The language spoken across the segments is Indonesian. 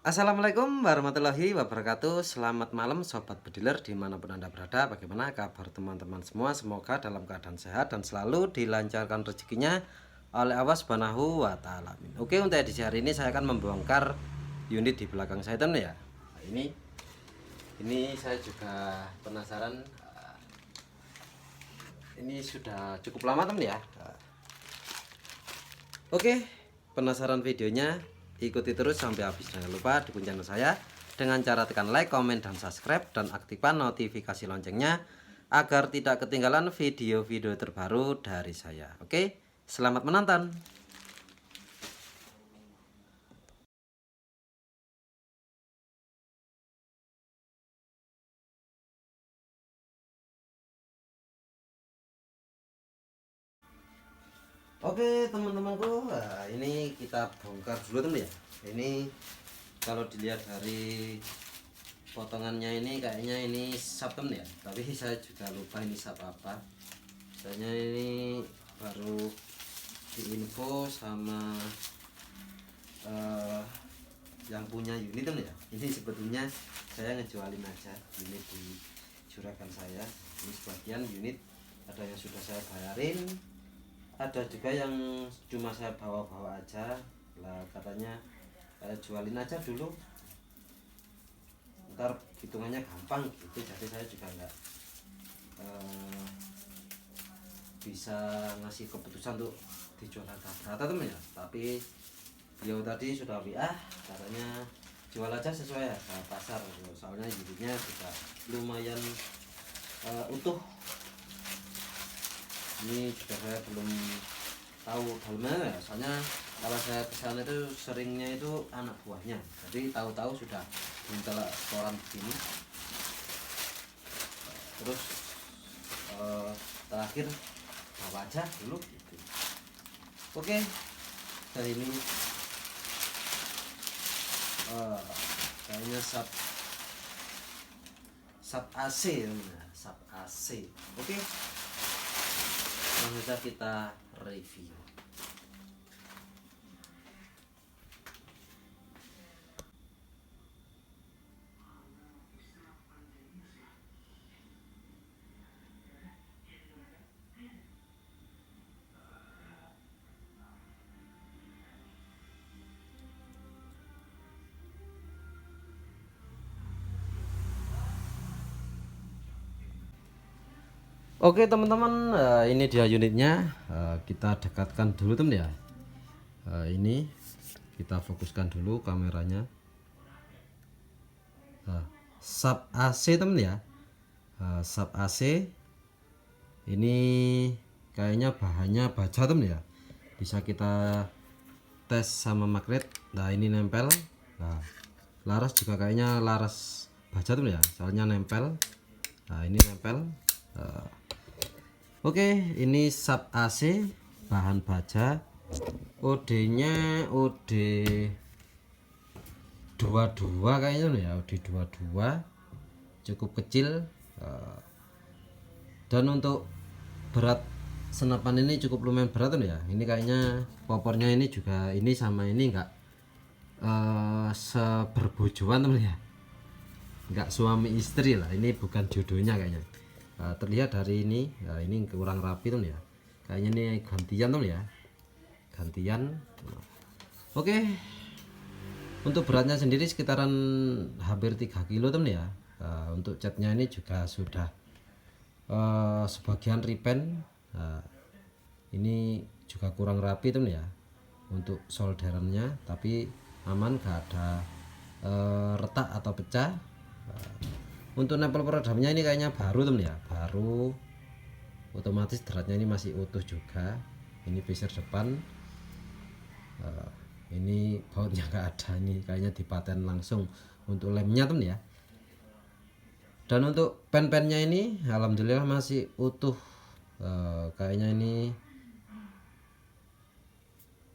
Assalamualaikum warahmatullahi wabarakatuh. Selamat malam sobat bediler dimanapun anda berada. Bagaimana kabar teman-teman semua? Semoga dalam keadaan sehat dan selalu dilancarkan rezekinya oleh Allah Subhanahu wa ta'ala. Oke, untuk edisi hari ini saya akan membongkar unit di belakang saya, teman ya. Nah, ini saya juga penasaran. Ini sudah cukup lama, teman ya. Oke, penasaran videonya? Ikuti terus sampai habis. Jangan lupa dukung channel saya dengan cara tekan like, komen, dan subscribe, dan aktifkan notifikasi loncengnya agar tidak ketinggalan video-video terbaru dari saya. Oke, selamat menonton. Oke teman-temanku, nah, ini kita bongkar dulu teman ya. Ini kalau dilihat dari potongannya ini kayaknya ini sap teman ya, tapi saya juga lupa ini sap apa. Soalnya ini baru diinfo sama yang punya unit teman ya. Ini sebetulnya saya ngejualin aja unit di juragan saya. Ini sebagian unit ada yang sudah saya bayarin, ada juga yang cuma saya bawa-bawa aja lah, katanya jualin aja dulu, ntar hitungannya gampang gitu. Jadi saya juga nggak bisa ngasih keputusan untuk dijual harga berapa temen ya. Tapi beliau tadi sudah WA, katanya jual aja sesuai harga pasar, soalnya unitnya juga lumayan utuh. Ini juga saya belum tahu dalamnya ya, soalnya kalau saya pesan itu seringnya itu anak buahnya, jadi tahu-tahu sudah minta koran begini. Terus terakhir bawa aja dulu gitu. Oke, dari ini kayaknya sub AC ya, sub AC. Oke, langsung saja kita review. Oke teman-teman, ini dia unitnya. Kita dekatkan dulu teman ya. Ini kita fokuskan dulu kameranya. Sub AC teman ya. Sub AC ini kayaknya bahannya baja teman ya. Bisa kita tes sama magnet. Nah ini nempel. Nah, laras juga kayaknya laras baja teman ya, soalnya nempel. Nah ini nempel. Oke, ini sub AC bahan baja. OD nya OD 22 kayaknya ya, OD 22 cukup kecil. Dan untuk berat senapan ini cukup lumayan berat tuh ya. Ini kayaknya popornya ini juga ini sama ini enggak seberbojoan teman ya, enggak suami istri lah, ini bukan jodohnya kayaknya. Terlihat dari ini ya, ini kurang rapi tuh ya, kayaknya ini gantian tuh ya, gantian. Oke, untuk beratnya sendiri sekitaran hampir 3 kilo teman ya. Untuk catnya ini juga sudah sebagian repaint. Ini juga kurang rapi teman ya untuk solderannya, tapi aman, gak ada retak atau pecah. Untuk nempel peredamnya ini kayaknya baru teman ya, baru, otomatis dratnya ini masih utuh juga. Ini visir depan, ini bautnya nggak ada, ini kayaknya dipaten langsung untuk lemnya teman ya. Dan untuk pen-pennya ini alhamdulillah masih utuh. Kayaknya ini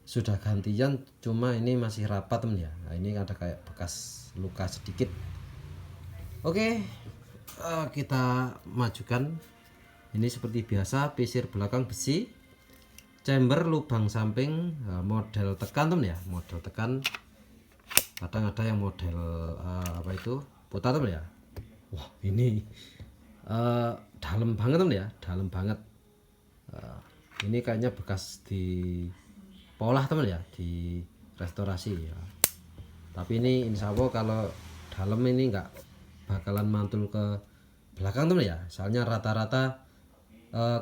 sudah gantian, cuma ini masih rapat teman ya. Nah, ini ada kayak bekas luka sedikit. Oke, kita majukan. Ini seperti biasa, pisir belakang besi, chamber lubang samping, model tekan teman ya, model tekan. Kadang ada yang model apa itu putar teman ya. Wah ini dalam banget teman ya, dalam banget. Ini kayaknya bekas di polah teman ya, di restorasi ya. Tapi ini insya Allah kalau dalam ini nggak bakalan mantul ke belakang teman ya. Soalnya rata-rata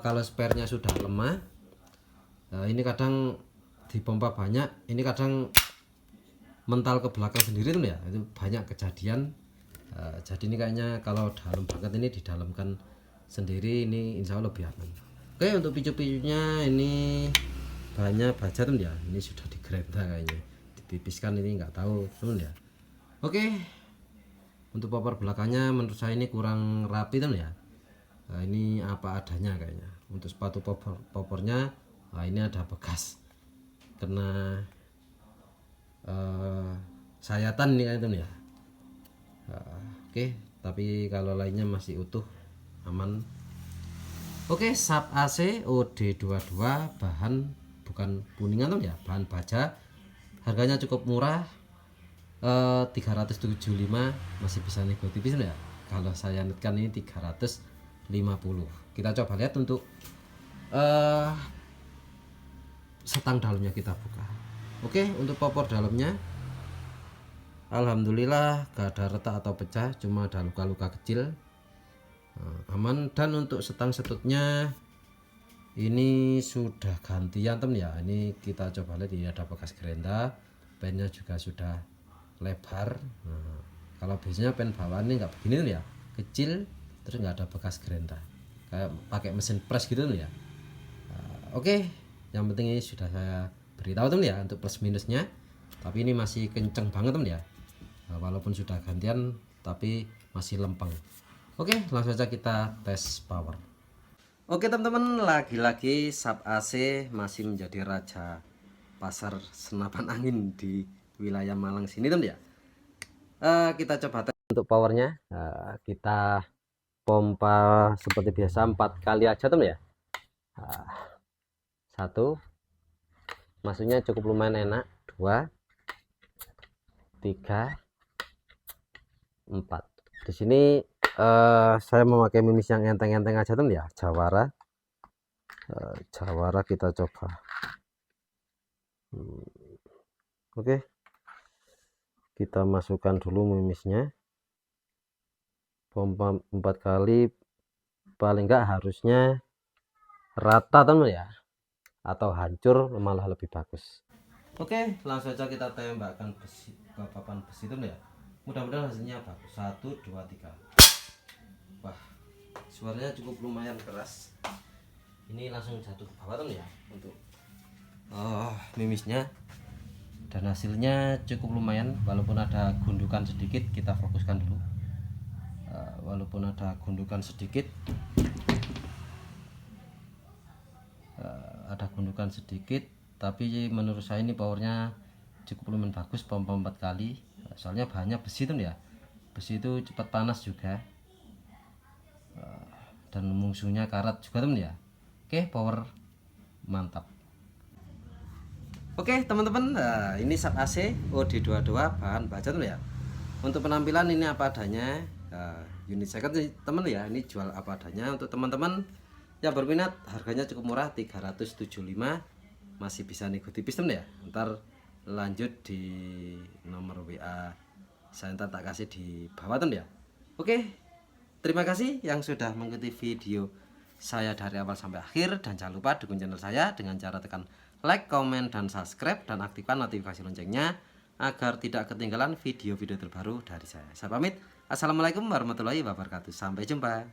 kalau sparenya sudah lemah, ini kadang dipompa banyak, ini kadang mental ke belakang sendiri tuh ya. Itu banyak kejadian. Jadi ini kayaknya kalau dalam banget ini didalamkan sendiri, ini insya Allah lebih aman. Oke, untuk picu-picunya ini bahannya baja tuh ya. Ini sudah digerenda kayaknya, ditipiskan, ini nggak tahu tuh ya. Oke, untuk popor belakangnya menurut saya ini kurang rapi tuh ya. Ini apa adanya kayaknya. Untuk sepatu popornya, ini ada bekas kena sayatan ini kan ya. Oke, tapi kalau lainnya masih utuh, aman. Oke, sub AC OD22 bahan bukan kuningan tuh ya, bahan baja. Harganya cukup murah, 375, masih bisa nego tipis ya. Kalau saya netkan ini 350. Kita coba lihat untuk setang dalamnya kita buka. Oke, untuk popor dalamnya alhamdulillah gak ada retak atau pecah, cuma ada luka-luka kecil. Aman. Dan untuk setang setutnya ini sudah gantian teman ya. Ini kita coba lihat, ini ada bekas gerenda, pennya juga sudah lebar. Kalau biasanya pen bawaan ini nggak begini tuh ya, kecil terus nggak ada bekas gerenda, kayak pakai mesin press gitu tuh ya. Oke, yang penting ini sudah saya beritahu teman ya untuk plus minusnya. Tapi ini masih kenceng banget teman ya, walaupun sudah gantian tapi masih lempeng. Oke, langsung saja kita tes power. Oke teman-teman, lagi-lagi sub AC masih menjadi raja pasar senapan angin di wilayah Malang sini teman ya. Kita coba tes untuk powernya. Kita pompa seperti biasa 4 kali aja teman ya. Satu, masuknya cukup lumayan enak. 2, 3, 4. Di sini saya memakai mimis yang enteng-enteng aja teman ya, Jawara. Jawara kita coba. Oke, kita masukkan dulu mimisnya, pompa 4 kali, paling enggak harusnya rata teman ya, atau hancur malah lebih bagus. Oke, langsung saja kita tembakkan besi ke papan besi teman ya. Mudah-mudahan hasilnya bagus. 1, 2, 3. Wah, suaranya cukup lumayan keras. Ini langsung jatuh ke bawah teman ya untuk mimisnya. Dan hasilnya cukup lumayan, walaupun ada gundukan sedikit. Kita fokuskan dulu. Walaupun ada gundukan sedikit, tapi menurut saya ini powernya cukup lumayan bagus. Pompa 4 kali, soalnya bahannya besi tuh ya. Besi itu cepat panas juga, dan musuhnya karat juga teman ya. Oke, power mantap. Oke teman-teman, ini sub AC OD22 bahan baja tuh ya. Untuk penampilan ini apa adanya, unit second teman ya, ini jual apa adanya. Untuk teman-teman yang berminat, harganya cukup murah, 375, masih bisa nego tipis teman ya. Ntar lanjut di nomor WA saya ntar tak kasih di bawah teman ya. Oke, terima kasih yang sudah mengikuti video saya dari awal sampai akhir, dan jangan lupa dukung channel saya dengan cara tekan like, komen, dan subscribe, dan aktifkan notifikasi loncengnya agar tidak ketinggalan video-video terbaru dari saya. Saya pamit. Assalamualaikum warahmatullahi wabarakatuh. Sampai jumpa.